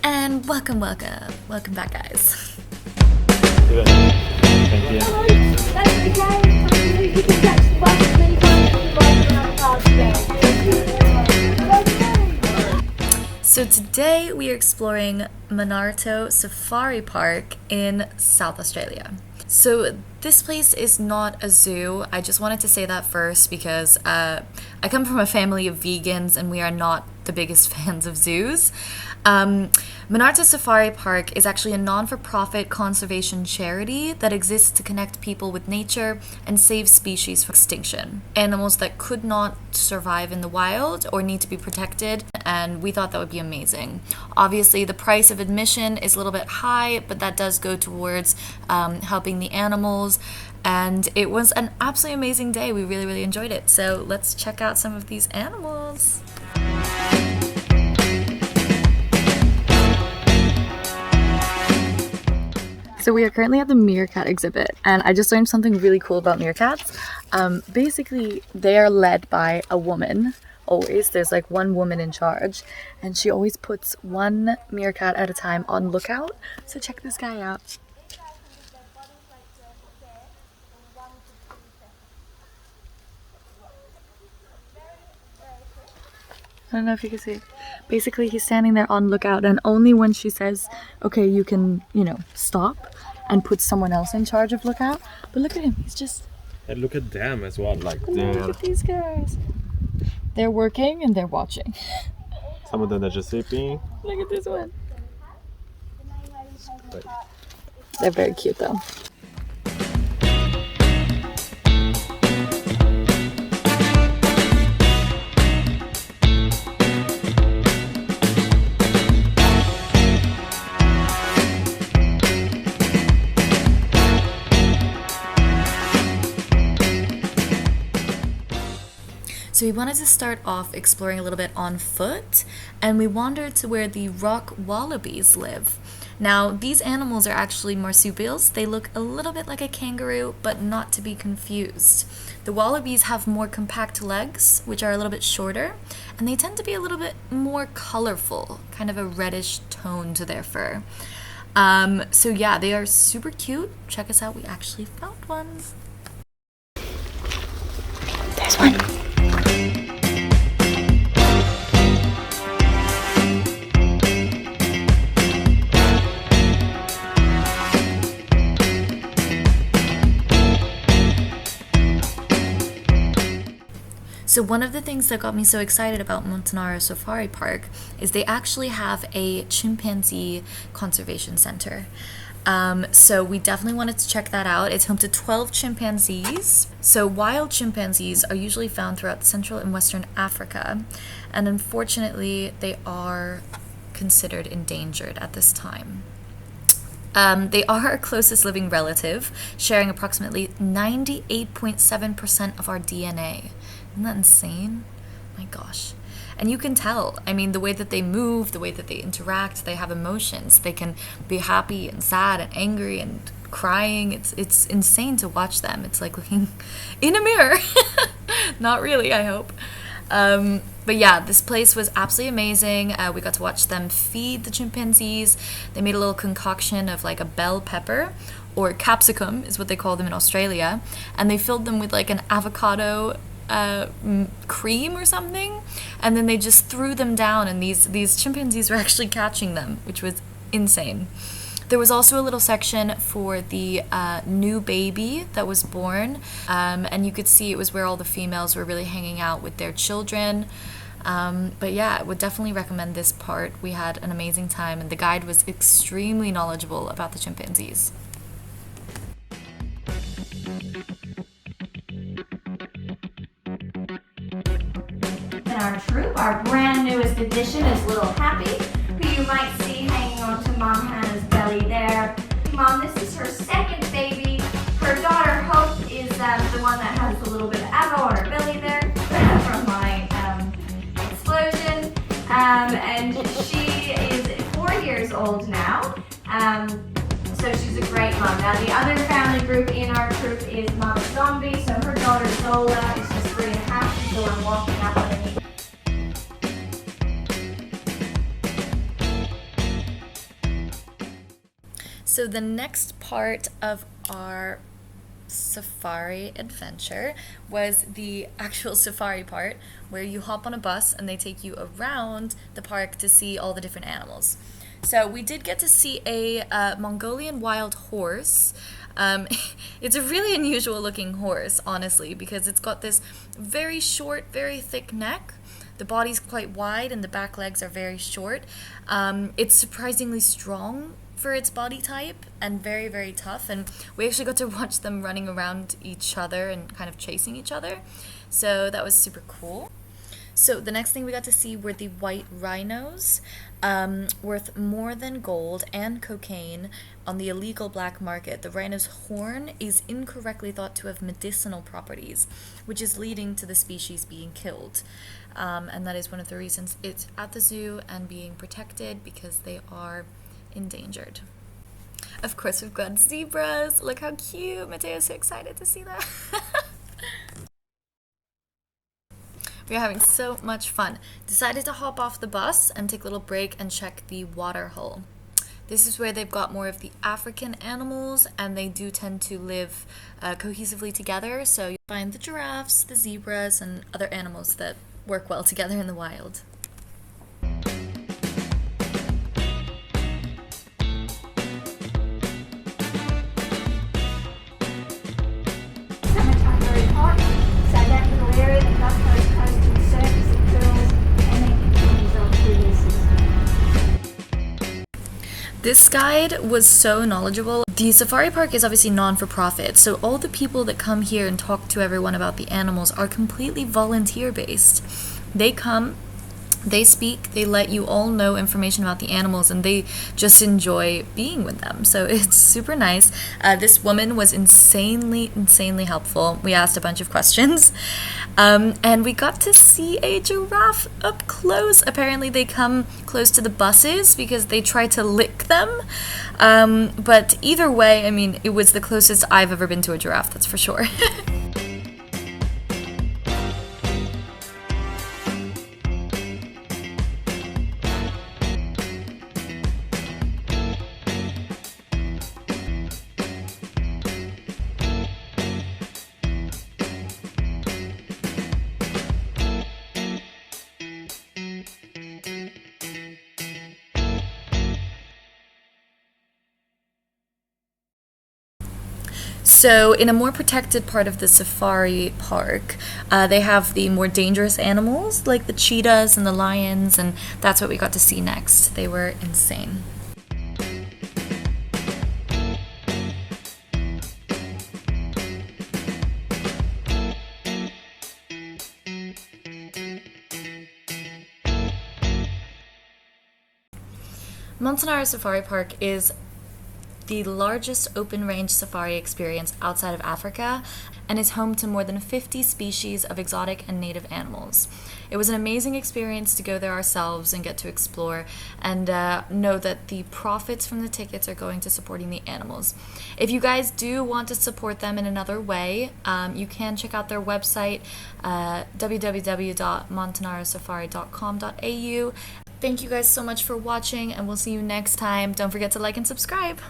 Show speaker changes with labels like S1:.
S1: And welcome back, guys.
S2: Thank
S1: So today we are exploring Monarto Safari Park in South Australia. So this place is not a zoo. I just wanted to say that first because I come from a family of vegans and we are not the biggest fans of zoos. Monarto Safari Park is actually a non-for-profit conservation charity that exists to connect people with nature and save species from extinction. Animals that could not survive in the wild or need to be protected, and we thought that would be amazing. Obviously, the price of admission is a little bit high, but that does go towards helping the animals. And it was an absolutely amazing day. We really, really enjoyed it. So let's check out some of these animals. So we are currently at the meerkat exhibit, and I just learned something really cool about meerkats. Basically, they are led by a woman. Always, there's like one woman in charge, and she always puts one meerkat at a time on lookout. So check this guy out. I don't know if you can see. Basically, he's standing there on lookout, and only when she says, okay, you can, stop, and put someone else in charge of lookout. But look at him, he's just...
S2: And look at them as well, like
S1: look at these guys. They're working and they're watching.
S2: Some of them are just sleeping.
S1: Look at this one.
S2: Wait.
S1: They're very cute though. So we wanted to start off exploring a little bit on foot, and we wandered to where the rock wallabies live. Now, these animals are actually marsupials. They look a little bit like a kangaroo, but not to be confused. The wallabies have more compact legs, which are a little bit shorter, and they tend to be a little bit more colorful, kind of a reddish tone to their fur. So yeah, they are super cute. Check us out, we actually found one. There's one. So one of the things that got me so excited about Monarto Safari Park is they actually have a chimpanzee conservation center. So we definitely wanted to check that out. It's home to 12 chimpanzees. So wild chimpanzees are usually found throughout Central and Western Africa, and unfortunately they are considered endangered at this time. They are our closest living relative, sharing approximately 98.7% of our DNA. Isn't that insane? My gosh. And you can tell, the way that they move, the way that they interact, they have emotions. They can be happy and sad and angry and crying. It's insane to watch them. It's like looking in a mirror. Not really, I hope. But yeah, this place was absolutely amazing. We got to watch them feed the chimpanzees. They made a little concoction of like a bell pepper, or capsicum is what they call them in Australia. And they filled them with like an avocado cream or something, and then they just threw them down, and these chimpanzees were actually catching them, which was insane. There was also a little section for the new baby that was born, and you could see it was where all the females were really hanging out with their children. But yeah, I would definitely recommend this part. We had an amazing time, and the guide was extremely knowledgeable about the chimpanzees.
S3: Our troop, our brand newest addition is Little Happy, who you might see hanging onto Mom Hannah's belly there. Mom, this is her second baby. Her daughter Hope is the one that has a little bit of avo on her belly there from my explosion. And she is 4 years old now. So she's a great mom. Now the other family group in our troop is Mama Zombie. So her daughter Zola is just 3.5. She's the one walking out underneath.
S1: So the next part of our safari adventure was the actual safari part, where you hop on a bus and they take you around the park to see all the different animals. So we did get to see a Mongolian wild horse. It's a really unusual looking horse, honestly, because it's got this very short, very thick neck. The body's quite wide and the back legs are very short. It's surprisingly strong for its body type and very, very tough. And we actually got to watch them running around each other and kind of chasing each other. So that was super cool. So the next thing we got to see were the white rhinos, worth more than gold and cocaine on the illegal black market. The rhino's horn is incorrectly thought to have medicinal properties, which is leading to the species being killed. And that is one of the reasons it's at the zoo and being protected, because they are endangered. Of course, we've got zebras. Look how cute. Mateo's so excited to see that. We're having so much fun. Decided to hop off the bus and take a little break and check the water hole. This is where they've got more of the African animals, and they do tend to live cohesively together. So you'll find the giraffes, the zebras, and other animals that work well together in the wild.
S3: Safari Park. So that little area, the Gulf Coast coastal surface, it curls and then continues on through this.
S1: This guide was so knowledgeable. The safari park is obviously non-for-profit, so all the people that come here and talk to everyone about the animals are completely volunteer-based. They come, they speak, they let you all know information about the animals, and they just enjoy being with them. So it's super nice. This woman was insanely helpful. We asked a bunch of questions. And we got to see a giraffe up close. Apparently they come close to the buses because they try to lick them. But either way, I mean, it was the closest I've ever been to a giraffe, that's for sure. So in a more protected part of the safari park, they have the more dangerous animals like the cheetahs and the lions, and that's what we got to see next. They were insane. Monarto Safari Park is the largest open-range safari experience outside of Africa and is home to more than 50 species of exotic and native animals. It was an amazing experience to go there ourselves and get to explore, and know that the profits from the tickets are going to supporting the animals. If you guys do want to support them in another way, you can check out their website, www.montanarosafari.com.au. Thank you guys so much for watching, and we'll see you next time. Don't forget to like and subscribe.